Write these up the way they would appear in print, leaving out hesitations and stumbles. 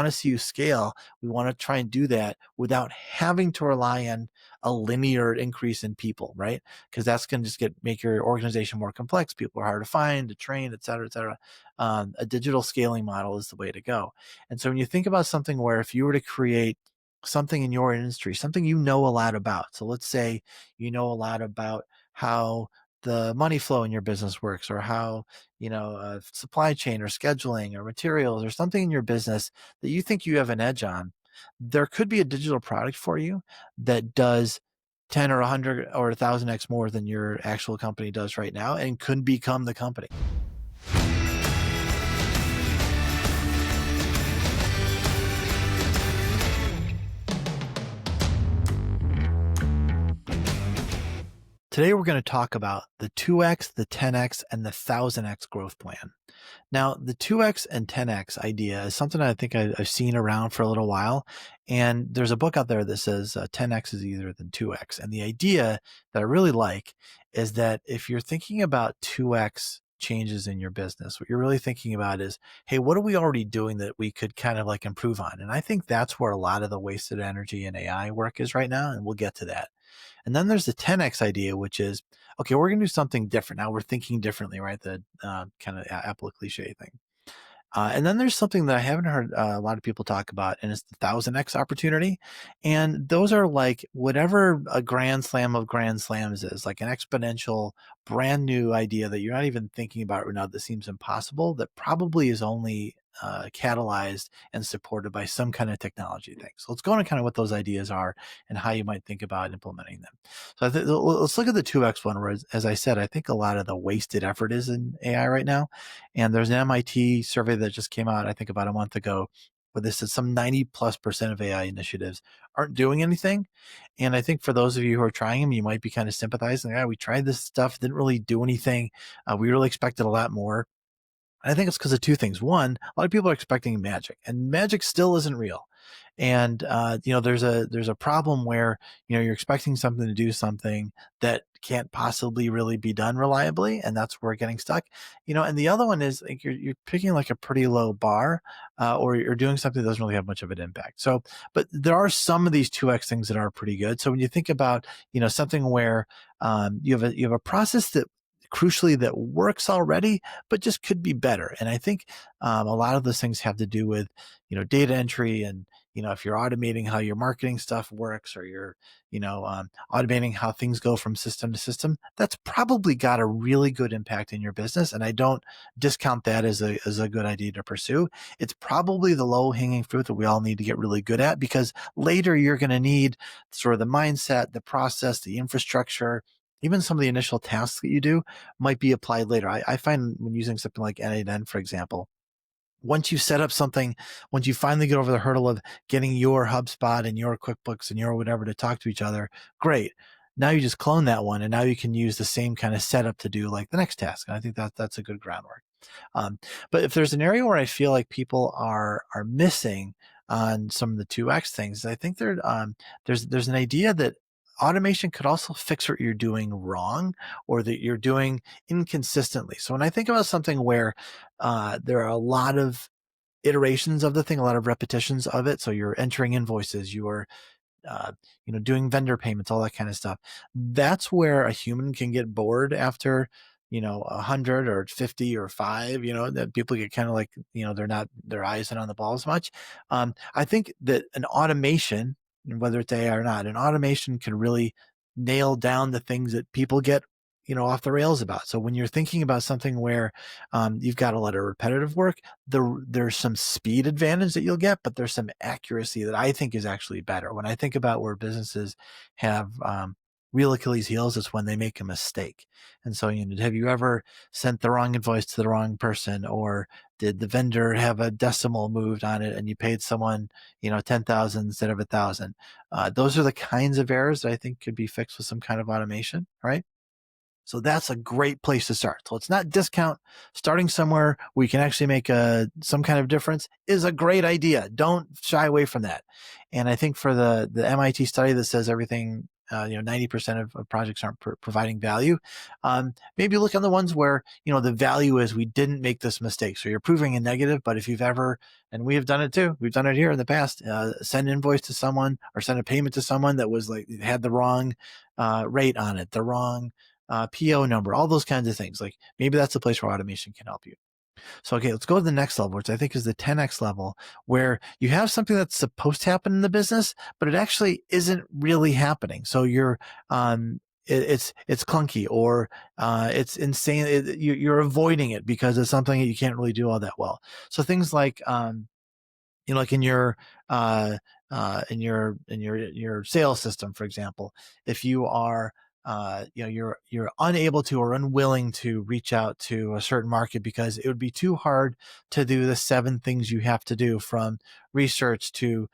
to see you scale, we want to try and do that without having to rely on a linear increase in people, right? Because that's going to just make your organization more complex. People are hard to find, to train, et cetera, et cetera. A digital scaling model is the way to go. And so when you think about something where if you were to create something in your industry, something you know a lot about. So let's say you know a lot about how the money flow in your business works, or how, supply chain or scheduling or materials or something in your business that you think you have an edge on. There could be a digital product for you that does 10 or 100 or 1,000x more than your actual company does right now and could become the company. Today, we're going to talk about the 2x, the 10x, and the 1,000x growth plan. Now, the 2x and 10x idea is something I think I've seen around for a little while. And there's a book out there that says 10x is easier than 2x. And the idea that I really like is that if you're thinking about 2x changes in your business, what you're really thinking about is, hey, what are we already doing that we could kind of like improve on? And I think that's where a lot of the wasted energy in AI work is right now. And we'll get to that. And then there's the 10x idea, which is, okay, we're going to do something different. Now we're thinking differently, right? The kind of Apple cliche thing. And then there's something that I haven't heard a lot of people talk about, and it's the 1,000x opportunity. And those are like whatever a grand slam of grand slams is, like an exponential, brand new idea that you're not even thinking about right now that seems impossible, that probably is only catalyzed and supported by some kind of technology thing. So let's go into kind of what those ideas are and how you might think about implementing them. So let's look at the 2x one, where, as I said, I think a lot of the wasted effort is in AI right now. And there's an MIT survey that just came out, I think about a month ago, where this said some 90+% of AI initiatives aren't doing anything. And I think for those of you who are trying them, you might be kind of sympathizing. Yeah, we tried this stuff, didn't really do anything. We really expected a lot more. I think it's because of two things. One, a lot of people are expecting magic, and magic still isn't real. And there's a problem where you're expecting something to do something that can't possibly really be done reliably, and that's where we're getting stuck. And the other one is like you're picking like a pretty low bar, or you're doing something that doesn't really have much of an impact. So, but there are some of these 2x things that are pretty good. So when you think about something where you have a process that crucially that works already, but just could be better. And I think a lot of those things have to do with, data entry, and, if you're automating how your marketing stuff works, or you're, automating how things go from system to system, that's probably got a really good impact in your business. And I don't discount that as a good idea to pursue. It's probably the low hanging fruit that we all need to get really good at, because later you're going to need sort of the mindset, the process, the infrastructure. Even some of the initial tasks that you do might be applied later. I find when using something like N8N, for example, once you set up something, once you finally get over the hurdle of getting your HubSpot and your QuickBooks and your whatever to talk to each other, great. Now you just clone that one, and now you can use the same kind of setup to do like the next task. And I think that's a good groundwork. But if there's an area where I feel like people are missing on some of the 2x things, I think there's an idea that automation could also fix what you're doing wrong, or that you're doing inconsistently. So when I think about something where there are a lot of iterations of the thing, a lot of repetitions of it, so you're entering invoices, you're doing vendor payments, all that kind of stuff, that's where a human can get bored after 100 or 50 or 5, that people get kind of like, their eyes not on the ball as much. I think that an automation, whether it's AI or not, an automation can really nail down the things that people get, off the rails about. So when you're thinking about something where you've got a lot of repetitive work, there's some speed advantage that you'll get, but there's some accuracy that I think is actually better. When I think about where businesses have real Achilles heels, is when they make a mistake. And so, have you ever sent the wrong invoice to the wrong person, or did the vendor have a decimal moved on it and you paid someone, 10,000 instead of 1,000? Those are the kinds of errors that I think could be fixed with some kind of automation, right? So that's a great place to start. So let's not discount starting somewhere where you can actually make some kind of difference is a great idea. Don't shy away from that. And I think for the MIT study that says everything 90% of projects aren't providing value. Maybe look on the ones where, the value is we didn't make this mistake. So you're proving a negative, but if you've ever, and we have done it too, we've done it here in the past, send an invoice to someone or send a payment to someone that was like, had the wrong rate on it, the wrong PO number, all those kinds of things. Like maybe that's a place where automation can help you. So, okay, let's go to the next level, which I think is the 10x level, where you have something that's supposed to happen in the business, but it actually isn't really happening. So you're, it's clunky, or it's insane. You're avoiding it because it's something that you can't really do all that well. So things like, like in your your sales system, for example, if you are you're unable to or unwilling to reach out to a certain market because it would be too hard to do the 7 things you have to do, from research to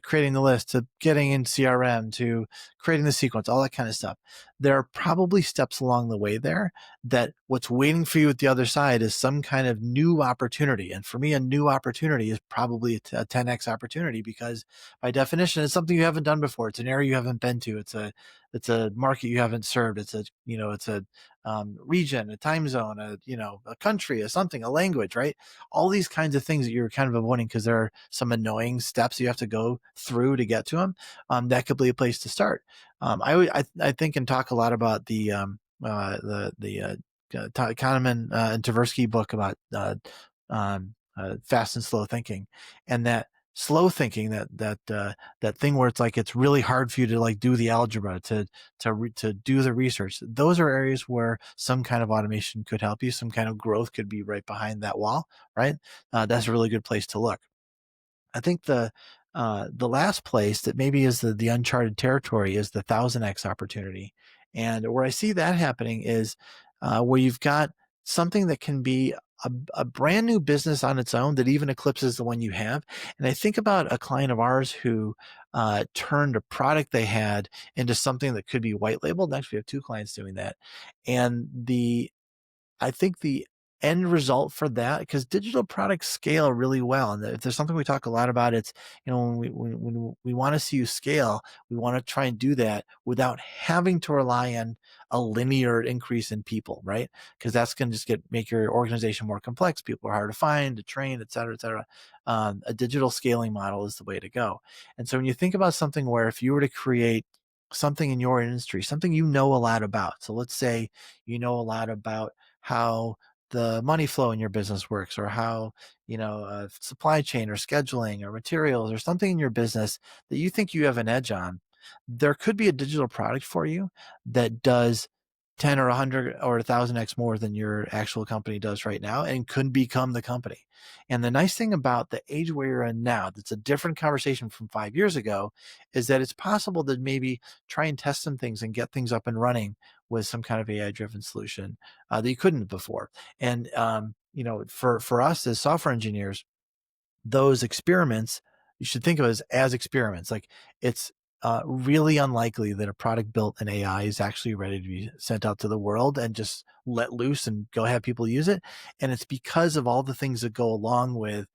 creating the list to getting in CRM to creating the sequence, all that kind of stuff. There are probably steps along the way there that what's waiting for you at the other side is some kind of new opportunity. And for me, a new opportunity is probably a 10x opportunity, because by definition, it's something you haven't done before. It's an area you haven't been to. It's a market you haven't served. It's a region, a time zone, a country, a something, a language, right? All these kinds of things that you're kind of avoiding because there are some annoying steps you have to go through to get to them. That could be a place to start. I think and talk a lot about the Kahneman and Tversky book about fast and slow thinking, and that slow thinking, that thing where it's like it's really hard for you to like do the algebra, to do the research. Those are areas where some kind of automation could help you. Some kind of growth could be right behind that wall, right? That's a really good place to look. I think the last place that maybe is the uncharted territory is the 1000x opportunity. And where I see that happening is where you've got something that can be a brand new business on its own that even eclipses the one you have. And I think about a client of ours who turned a product they had into something that could be white labeled. Actually, we have 2 clients doing that. And I think the end result for that, because digital products scale really well, and if there's something we talk a lot about, it's, when we want to see you scale, we want to try and do that without having to rely on a linear increase in people, right? Because that's going to just make your organization more complex. People are hard to find, to train, et cetera, et cetera. A digital scaling model is the way to go. And so when you think about something where if you were to create something in your industry, something you know a lot about, so let's say you know a lot about how the money flow in your business works, or how, supply chain or scheduling or materials or something in your business that you think you have an edge on, there could be a digital product for you that does 10 or 100 or 1000x more than your actual company does right now, and could become the company. And the nice thing about the age we're in now, that's a different conversation from 5 years ago, is that it's possible to maybe try and test some things and get things up and running with some kind of AI driven solution that you couldn't before. And, for us as software engineers, those experiments, you should think of as experiments. Like, it's really unlikely that a product built in AI is actually ready to be sent out to the world and just let loose and go have people use it. And it's because of all the things that go along with,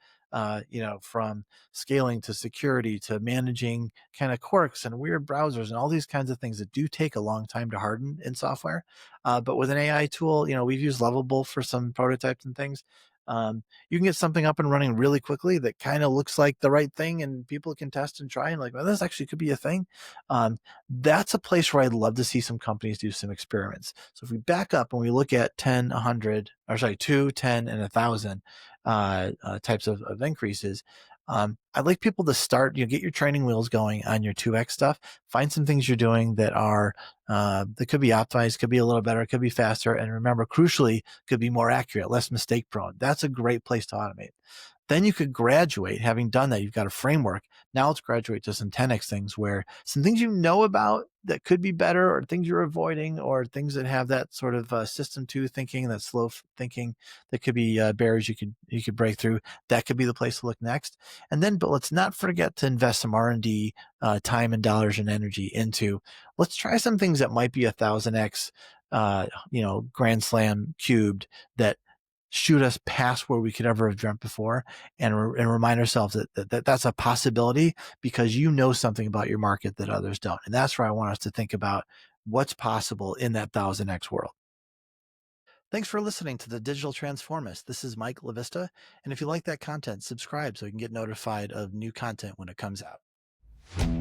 from scaling to security to managing kind of quirks and weird browsers and all these kinds of things that do take a long time to harden in software. But with an AI tool, we've used Lovable for some prototypes and things. You can get something up and running really quickly that kind of looks like the right thing, and people can test and try and like, well, this actually could be a thing. That's a place where I'd love to see some companies do some experiments. So if we back up and we look at 10, 100, or sorry, 2, 10, and 1000 types of increases, I'd like people to start, get your training wheels going on your 2x stuff. Find some things you're doing that are, that could be optimized, could be a little better, could be faster. And remember, crucially, could be more accurate, less mistake prone. That's a great place to automate. Then you could graduate. Having done that, you've got a framework. Now let's graduate to some 10x things, where some things you know about that could be better, or things you're avoiding, or things that have that sort of system 2 thinking, that slow thinking, that could be barriers you could break through. That could be the place to look next. And then, but let's not forget to invest some R&D time and dollars and energy into, let's try some things that might be 1000x, grand slam cubed, that shoot us past where we could ever have dreamt before, and remind ourselves that's a possibility because you know something about your market that others don't. And that's where I want us to think about what's possible in that 1000x world. Thanks for listening to the Digital Transformist. This is Mike LaVista. And if you like that content, subscribe so you can get notified of new content when it comes out.